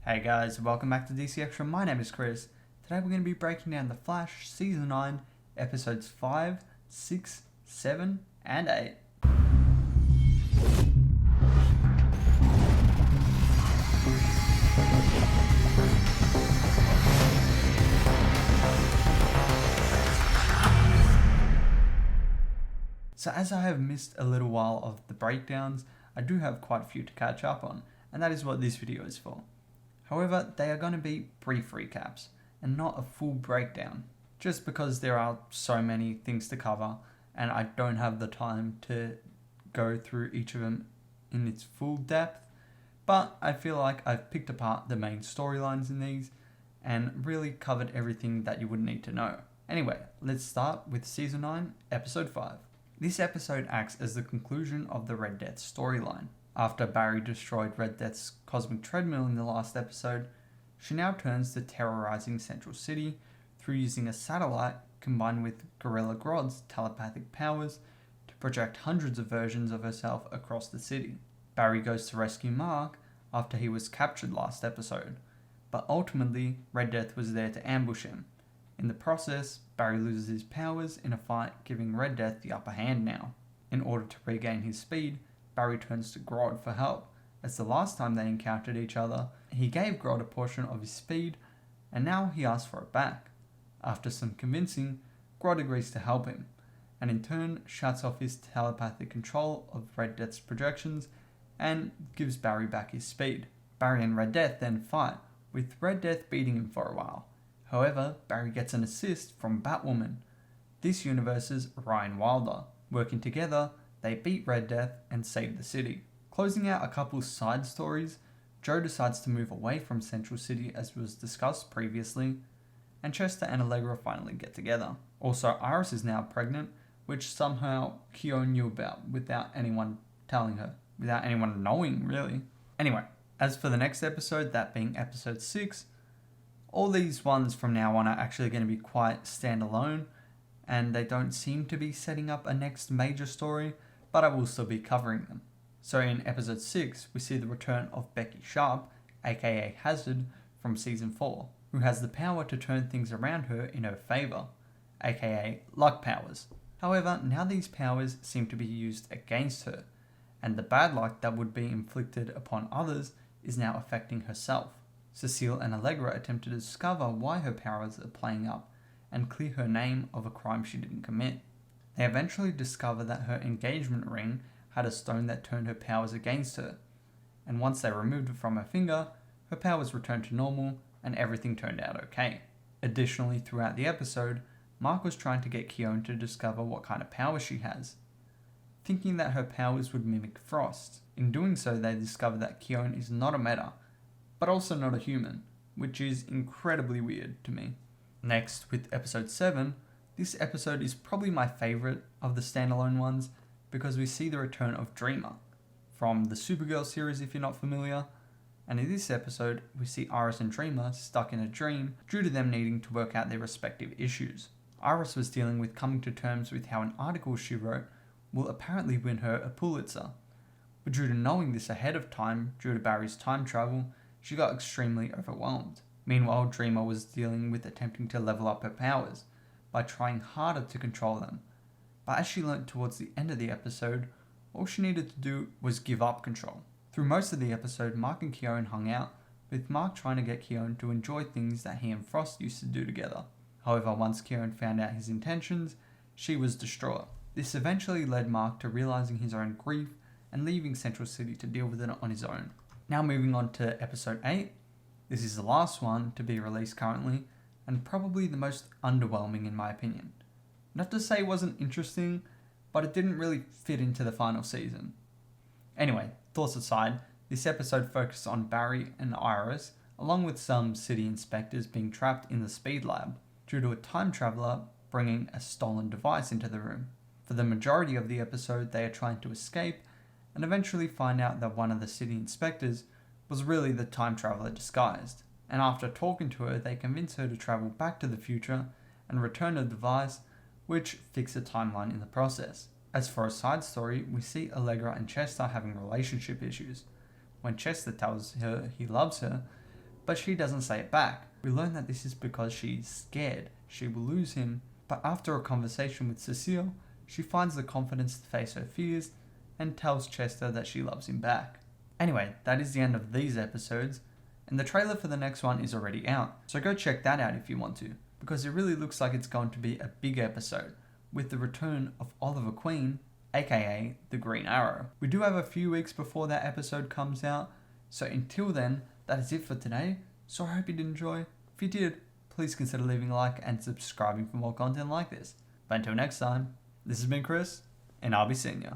Hey guys, welcome back to DC Extra. My name is Chris. Today we're going to be breaking down The Flash Season 9, Episodes 5, 6, 7, and 8. So as I have missed a little while of the breakdowns, I do have quite a few to catch up on, and that is what this video is for. However, they are going to be brief recaps, and not a full breakdown, just because there are so many things to cover, and I don't have the time to go through each of them in its full depth, but I feel like I've picked apart the main storylines in these, and really covered everything that you would need to know. Anyway, let's start with Season 9, Episode 5. This episode acts as the conclusion of the Red Death storyline. After Barry destroyed Red Death's cosmic treadmill in the last episode, she now turns to terrorizing Central City through using a satellite combined with Gorilla Grodd's telepathic powers to project hundreds of versions of herself across the city. Barry goes to rescue Mark after he was captured last episode, but ultimately Red Death was there to ambush him. In the process, Barry loses his powers in a fight, giving Red Death the upper hand now. In order to regain his speed, Barry turns to Grodd for help, as the last time they encountered each other, he gave Grodd a portion of his speed, and now he asks for it back. After some convincing, Grodd agrees to help him, and in turn shuts off his telepathic control of Red Death's projections, and gives Barry back his speed. Barry and Red Death then fight, with Red Death beating him for a while. However, Barry gets an assist from Batwoman, this universe's Ryan Wilder. Working together, they beat Red Death and save the city. Closing out a couple side stories, Joe decides to move away from Central City as was discussed previously, and Chester and Allegra finally get together. Also, Iris is now pregnant, which somehow Kyo knew about without anyone telling her, without anyone knowing really. Anyway, as for the next episode, that being episode 6, all these ones from now on are actually going to be quite standalone, and they don't seem to be setting up a next major story, but I will still be covering them. So in episode 6, we see the return of Becky Sharp, aka Hazard, from season 4, who has the power to turn things around her in her favour, aka luck powers. However, now these powers seem to be used against her, and the bad luck that would be inflicted upon others is now affecting herself. Cecile and Allegra attempt to discover why her powers are playing up and clear her name of a crime she didn't commit. They eventually discover that her engagement ring had a stone that turned her powers against her, and once they removed it from her finger, her powers returned to normal and everything turned out okay. Additionally, throughout the episode, Mark was trying to get Keone to discover what kind of powers she has, thinking that her powers would mimic frost. In doing so, they discover that Keone is not a meta, but also not a human, which is incredibly weird to me. Next, with episode 7, this episode is probably my favourite of the standalone ones because we see the return of Dreamer from the Supergirl series if you're not familiar, and in this episode we see Iris and Dreamer stuck in a dream due to them needing to work out their respective issues. Iris was dealing with coming to terms with how an article she wrote will apparently win her a Pulitzer, but due to knowing this ahead of time due to Barry's time travel, she got extremely overwhelmed. Meanwhile, Dreamer was dealing with attempting to level up her powers by trying harder to control them. But as she learnt towards the end of the episode, all she needed to do was give up control. Through most of the episode, Mark and Keone hung out, with Mark trying to get Keone to enjoy things that he and Frost used to do together. However, once Keone found out his intentions, she was distraught. This eventually led Mark to realising his own grief and leaving Central City to deal with it on his own. Now moving on to episode 8, this is the last one to be released currently, and probably the most underwhelming in my opinion. Not to say it wasn't interesting, but it didn't really fit into the final season. Anyway, thoughts aside, this episode focused on Barry and Iris, along with some city inspectors being trapped in the speed lab, due to a time traveller bringing a stolen device into the room. For the majority of the episode, they are trying to escape, and eventually find out that one of the city inspectors was really the time traveller disguised, and after talking to her they convince her to travel back to the future and return the device, which fixed the timeline in the process. As for a side story, we see Allegra and Chester having relationship issues. When Chester tells her he loves her, but she doesn't say it back. We learn that this is because she's scared she will lose him, but after a conversation with Cecile, she finds the confidence to face her fears and tells Chester that she loves him back. Anyway, that is the end of these episodes, and the trailer for the next one is already out, so go check that out if you want to, because it really looks like it's going to be a big episode, with the return of Oliver Queen, aka the Green Arrow. We do have a few weeks before that episode comes out, so until then, that is it for today, so I hope you did enjoy. If you did, please consider leaving a like and subscribing for more content like this. But until next time, this has been Chris, and I'll be seeing ya.